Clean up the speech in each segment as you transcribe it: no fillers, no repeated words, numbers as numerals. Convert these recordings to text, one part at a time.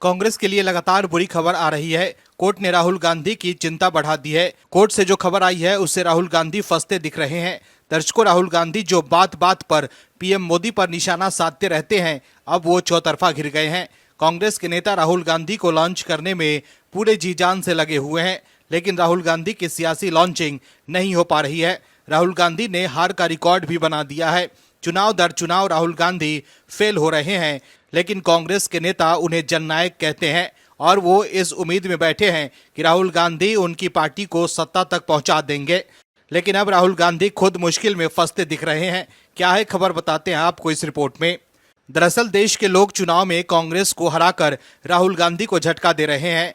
कांग्रेस के लिए लगातार बुरी खबर आ रही है। कोर्ट ने राहुल गांधी की चिंता बढ़ा दी है। कोर्ट से जो खबर आई है उससे राहुल गांधी फंसते दिख रहे हैं। दर्शकों, राहुल गांधी जो बात बात पर पीएम मोदी पर निशाना साधते रहते हैं, अब वो चौतरफा घिर गए हैं। कांग्रेस के नेता राहुल गांधी को लॉन्च करने में पूरे जी जान से लगे हुए हैं, लेकिन राहुल गांधी की सियासी लॉन्चिंग नहीं हो पा रही है। राहुल गांधी ने हार का रिकॉर्ड भी बना दिया है। चुनाव दर चुनाव राहुल गांधी फेल हो रहे हैं, लेकिन कांग्रेस के नेता उन्हें जननायक कहते हैं और वो इस उम्मीद में बैठे हैं कि राहुल गांधी उनकी पार्टी को सत्ता तक पहुंचा देंगे। लेकिन अब राहुल गांधी खुद मुश्किल में फंसते दिख रहे हैं। क्या है खबर, बताते हैं आपको इस रिपोर्ट में। दरअसल देश के लोग चुनाव में कांग्रेस को हराकर राहुल गांधी को झटका दे रहे हैं।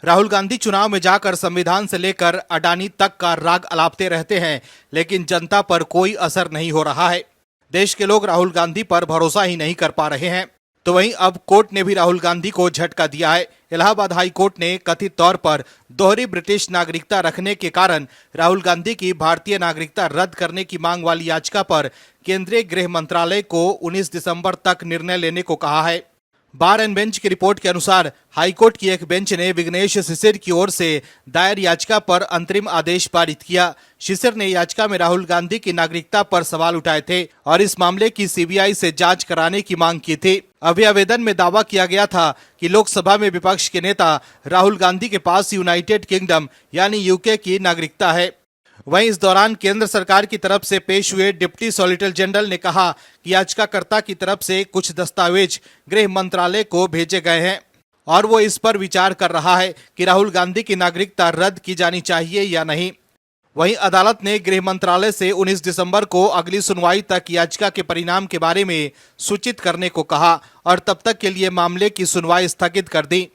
राहुल गांधी चुनाव में जाकर संविधान से लेकर अडानी तक का राग अलापते रहते हैं, लेकिन जनता पर कोई असर नहीं हो रहा है। देश के लोग राहुल गांधी पर भरोसा ही नहीं कर पा रहे हैं। तो वहीं अब कोर्ट ने भी राहुल गांधी को झटका दिया है। इलाहाबाद हाई कोर्ट ने कथित तौर पर दोहरी ब्रिटिश नागरिकता रखने के कारण राहुल गांधी की भारतीय नागरिकता रद्द करने की मांग वाली याचिका पर केंद्रीय गृह मंत्रालय को 19 दिसंबर तक निर्णय लेने को कहा है। बार एंड बेंच की रिपोर्ट के अनुसार हाईकोर्ट की एक बेंच ने विघ्नेश शिशिर की ओर से दायर याचिका पर अंतरिम आदेश पारित किया। शिशिर ने याचिका में राहुल गांधी की नागरिकता पर सवाल उठाए थे और इस मामले की सीबीआई से जांच कराने की मांग की थी। अभियावेदन में दावा किया गया था कि लोकसभा में विपक्ष के नेता राहुल गांधी के पास यूनाइटेड किंगडम यानी यूके की नागरिकता है। वहीं इस दौरान केंद्र सरकार की तरफ से पेश हुए डिप्टी सॉलिसिटर जनरल ने कहा कि याचिकाकर्ता की तरफ से कुछ दस्तावेज गृह मंत्रालय को भेजे गए हैं और वो इस पर विचार कर रहा है कि राहुल गांधी की नागरिकता रद्द की जानी चाहिए या नहीं। वहीं अदालत ने गृह मंत्रालय से 19 दिसंबर को अगली सुनवाई तक याचिका के परिणाम के बारे में सूचित करने को कहा और तब तक के लिए मामले की सुनवाई स्थगित कर दी।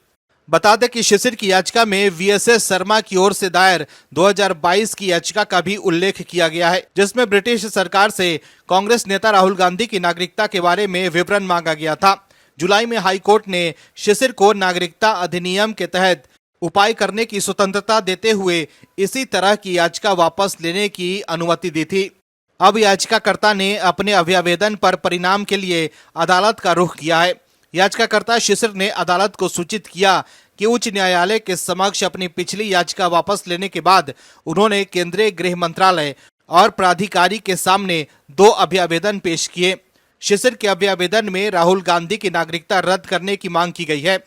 बता दें कि शिशिर की याचिका में वीएसएस शर्मा की ओर से दायर 2022 की याचिका का भी उल्लेख किया गया है, जिसमें ब्रिटिश सरकार से कांग्रेस नेता राहुल गांधी की नागरिकता के बारे में विवरण मांगा गया था। जुलाई में हाई कोर्ट ने शिशिर को नागरिकता अधिनियम के तहत उपाय करने की स्वतंत्रता देते हुए इसी तरह की याचिका वापस लेने की अनुमति दी थी। अब याचिकाकर्ता ने अपने अभियावेदन पर परिणाम के लिए अदालत का रुख किया है। याचिकाकर्ता शिशिर ने अदालत को सूचित किया कि उच्च न्यायालय के समक्ष अपनी पिछली याचिका वापस लेने के बाद उन्होंने केंद्रीय गृह मंत्रालय और प्राधिकारी के सामने 2 अभियावेदन पेश किए। शिशिर के अभियावेदन में राहुल गांधी की नागरिकता रद्द करने की मांग की गई है।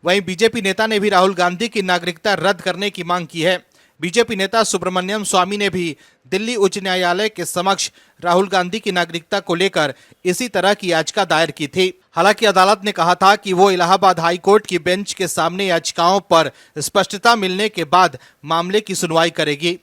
वहीं बीजेपी नेता ने भी राहुल गांधी की नागरिकता रद्द करने की मांग की है। बीजेपी नेता सुब्रमण्यम स्वामी ने भी दिल्ली उच्च न्यायालय के समक्ष राहुल गांधी की नागरिकता को लेकर इसी तरह की याचिका दायर की थी। हालांकि अदालत ने कहा था कि वो इलाहाबाद हाई कोर्ट की बेंच के सामने याचिकाओं पर स्पष्टता मिलने के बाद मामले की सुनवाई करेगी।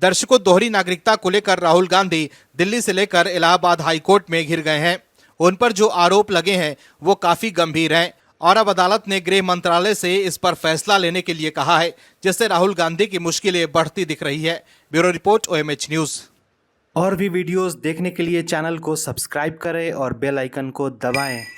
दर्शकों, दोहरी नागरिकता को लेकर राहुल गांधी दिल्ली से लेकर इलाहाबाद हाई कोर्ट में घिर गए हैं। उन पर जो आरोप लगे हैं वो काफी गंभीर हैं और अब अदालत ने गृह मंत्रालय से इस पर फैसला लेने के लिए कहा है, जिससे राहुल गांधी की मुश्किलें बढ़ती दिख रही है। Bureau report, OMH news. और भी वीडियोस देखने के लिए चैनल को सब्सक्राइब करें और बेल आइकन को दबाएं।